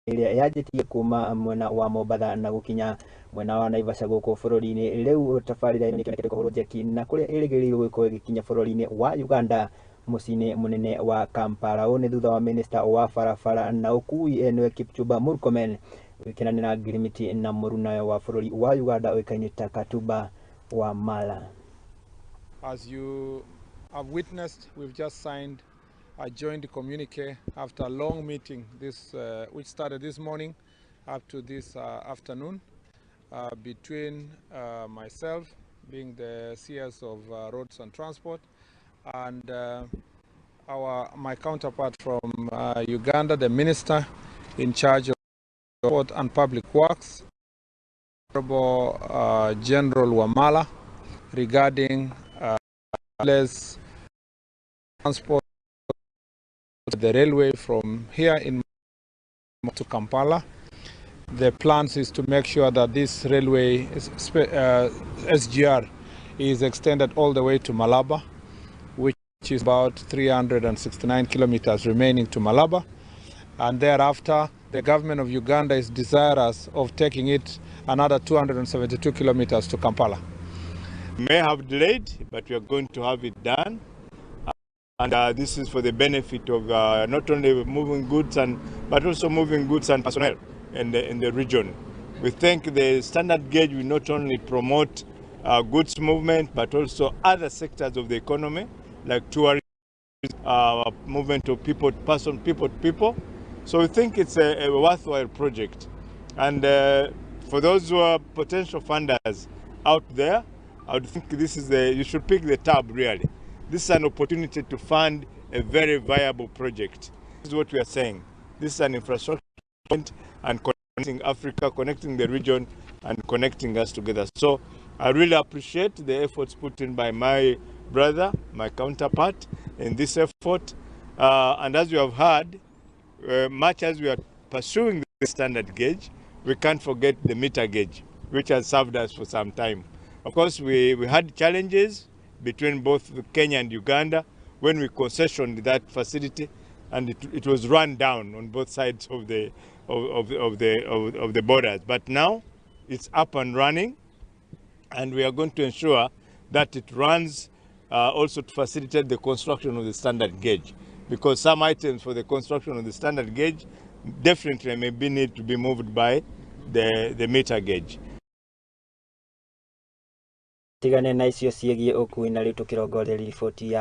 iria yanjitie kuma mwena wa Mombatha na gukinya mwena wa Naivasha guku bururi-ini. Riu tabarira ino nikirekerwo project na kuria irigiriirwo gukorwo igikinya bururi-ini wa Uganda mucii munene wa Kampala. Uyu ni thutha wa minista wa barabara na ukui enwe Kipchumba Murkomen gwikiranira girimiti na murunawe wa bururi wa Uganda Uganda Katumba Wamala. As you have witnessed, we've just signed a joint communique after a long meeting which started this morning up to this afternoon between myself, being the CS of Roads and Transport, and my counterpart from Uganda, the Minister in charge of Transport and Public Works, Honorable General Wamala, regarding less transport the railway from here in to Kampala. The plans is to make sure that this railway SGR is extended all the way to Malaba, which is about 369 kilometers remaining to Malaba, and thereafter the government of Uganda is desirous of taking it another 272 kilometers to Kampala. May have delayed, but we are going to have it done. And this is for the benefit of not only moving goods but also moving goods and personnel in the region. We think the standard gauge will not only promote goods movement but also other sectors of the economy like tourism, movement of people to people. So we think it's a worthwhile project. And for those who are potential funders out there, I would think you should pick the tab really. This is an opportunity to fund a very viable project. This is what we are saying. This is an infrastructure and connecting Africa, connecting the region, and connecting us together. So I really appreciate the efforts put in by my brother, my counterpart in this effort. And as you have heard, much as we are pursuing the standard gauge, we can't forget the meter gauge, which has served us for some time. Of course, we had challenges between both Kenya and Uganda when we concessioned that facility, and it was run down on both sides of the borders. But now it's up and running, and we are going to ensure that it runs also to facilitate the construction of the standard gauge, because some items for the construction of the standard gauge definitely may need to be moved by the meter gauge. Tigane na icio ciegie ukui na riu tukirongoreria riboti ya